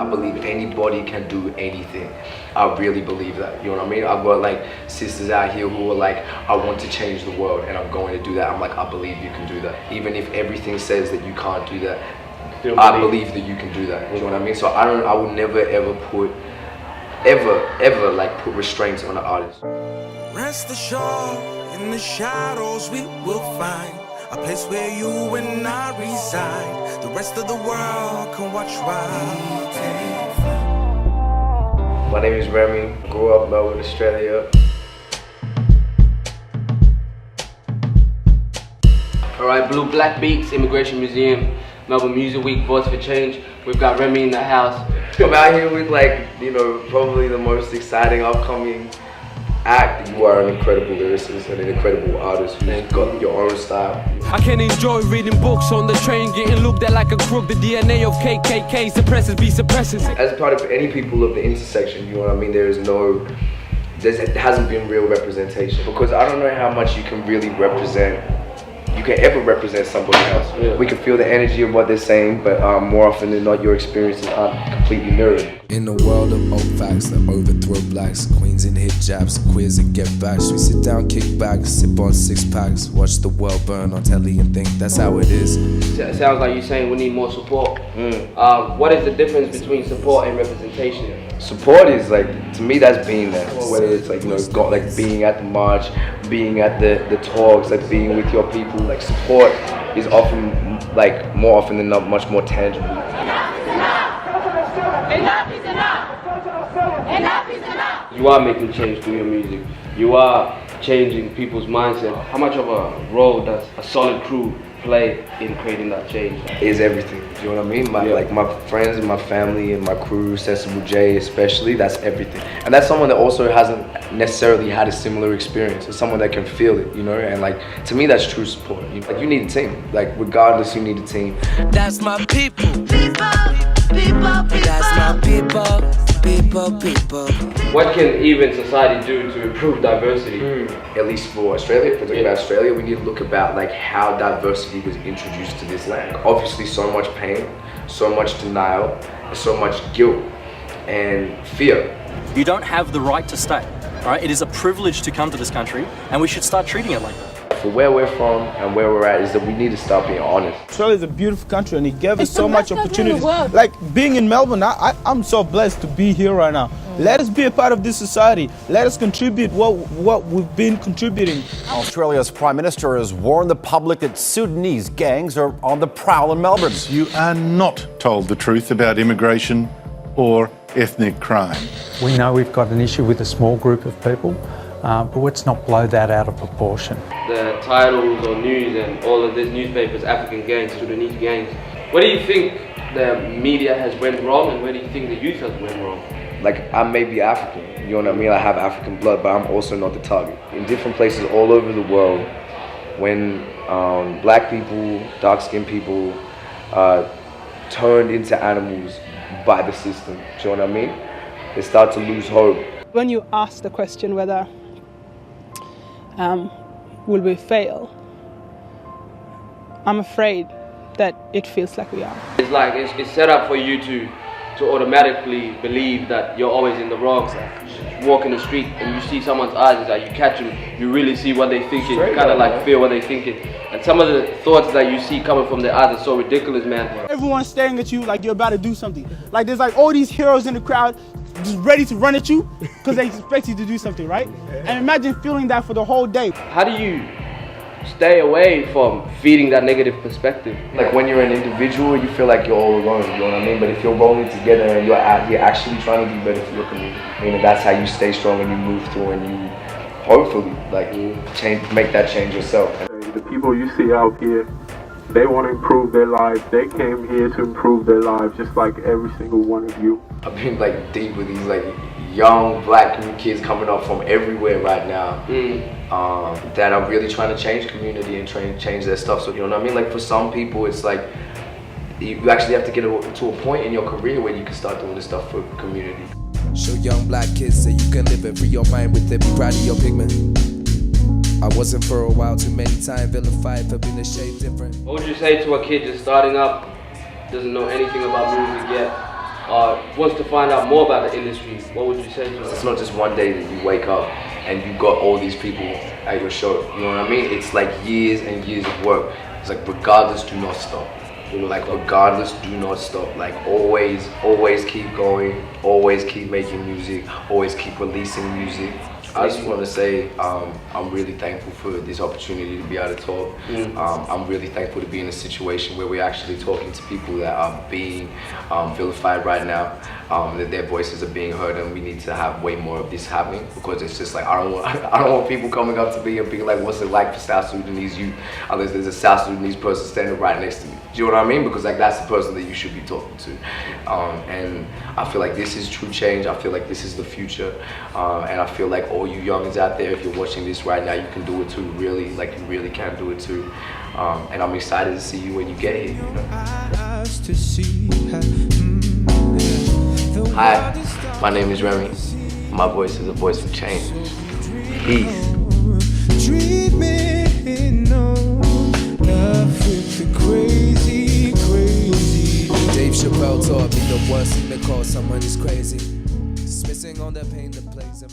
I believe anybody can do anything. I really believe that, you know what I mean? I've got like sisters out here who are like, I want to change the world and I'm going to do that. I'm like, I believe you can do that. Even if everything says that you can't do that, I believe that you can do that, you know what I mean? So I would never ever put, ever like put restraints on an artist. Rest assured, in the shadows we will find a place where you and I reside. The rest of the world can watch while we take flight. My name is Remi, grew up in Melbourne, Australia. Alright, Blue Black Beats, Immigration Museum, Melbourne Music Week, Voice for Change. We've got Remi in the house. I'm out here with like, you know, probably the most exciting upcoming act. You are an incredible lyricist and an incredible artist who's got your own style. I can enjoy reading books on the train, getting looked at like a crook. The DNA of KKK suppresses be suppressors. As part of any people of the intersection, you know what I mean, there hasn't been real representation. Because I don't know how much you can really you can ever represent somebody else. Yeah. We can feel the energy of what they're saying, but more often than not, your experiences aren't completely mirrored. In a world of old facts that overthrow blacks, queens in hijabs, queers that get backs, we sit down, kick back, sip on 6-packs, watch the world burn on telly and think that's how it is. It sounds like you're saying we need more support. What is the difference between support and representation? Support is like, to me, that's being there. Whether it's like, you know, like being at the march, being at the talks, like being with your people. Like support is often, like more often than not, much more tangible. Enough is enough! Enough is enough! Enough is enough! You are making change through your music. You are changing people's mindset. How much of a role does a solid crew play in creating that change? Is everything. You know what I mean? Like my friends and my family and my crew, Sensible J especially, that's everything. And that's someone that also hasn't necessarily had a similar experience. It's someone that can feel it, you know? And like, to me, that's true support. Like, you need a team. Like, regardless, you need a team. That's my people. People, people, people. That's my people. People, people. What can even society do to improve diversity? At least for Australia, if we're talking about Australia, we need to look about like how diversity was introduced to this land. Obviously so much pain, so much denial, and so much guilt and fear. You don't have the right to stay, right? It is a privilege to come to this country and we should start treating it like that. For where we're from and where we're at is that we need to start being honest. Australia is a beautiful country and it gave us so much opportunities. Like being in Melbourne, I'm so blessed to be here right now. Let us be a part of this society. Let us contribute what we've been contributing. Australia's Prime Minister has warned the public that Sudanese gangs are on the prowl in Melbourne. You are not told the truth about immigration or ethnic crime. We know we've got an issue with a small group of people, but let's not blow that out of proportion. The titles or news and all of these newspapers, African gangs, Sudanese gangs. Where do you think the media has went wrong and where do you think the youth has went wrong? Like, I may be African, you know what I mean? I have African blood, but I'm also not the target. In different places all over the world, when black people, dark-skinned people turned into animals by the system, do you know what I mean? They start to lose hope. When you ask the question whether will we fail, I'm afraid that it feels like we are. It's like it's set up for you to automatically believe that you're always in the wrong. You walk in the street and you see someone's eyes, it's like you catch them, you really see what they're thinking, you kind of like feel what they're thinking. And some of the thoughts that you see coming from their eyes are so ridiculous, man. Everyone's staring at you like you're about to do something. Like there's like all these heroes in the crowd just ready to run at you because they expect you to do something, right? And imagine feeling that for the whole day. How do you stay away from feeding that negative perspective? Like when you're an individual, you feel like you're all alone, you know what I mean? But if you're rolling together and you're out here actually trying to do better for your community, I mean, that's how you stay strong and you move through and you hopefully like make that change yourself. The people you see out here, they want to improve their lives. They came here to improve their lives just like every single one of you. I've been like deep with these like young black kids coming up from everywhere right now that are really trying to change community and change their stuff. So you know what I mean? Like for some people it's like you actually have to get to a point in your career where you can start doing this stuff for community. Show young black kids that you can live and free your mind with it. Be proud of your pigment. I wasn't for a while, too many times vilified for being a shade different. What would you say to a kid just starting up, doesn't know anything about music yet? wants to find out more about the industry, what would you say to them? It's not just one day that you wake up and you got all these people at your show. You know what I mean? It's like years and years of work. It's like regardless, do not stop. You know, like regardless, do not stop. Like always keep going. Always keep making music. Always keep releasing music. I just want to say I'm really thankful for this opportunity to be able to talk. I'm really thankful to be in a situation where we're actually talking to people that are being vilified right now, that their voices are being heard, and we need to have way more of this happening, because it's just like I don't want people coming up to me and being like, what's it like for South Sudanese youth, unless there's a South Sudanese person standing right next to me. Do you know what I mean? Because like that's the person that you should be talking to. And I feel like this is true change. I feel like this is the future. And I feel like all you youngins out there, if you're watching this right now, you can do it too, really. Like you really can do it too. And I'm excited to see you when you get here, you know? Hi, my name is Remi. My voice is a voice of change. Peace. Dave Chappelle taught me the worst thing to call someone is crazy. Dismissing all the pain that plagues them.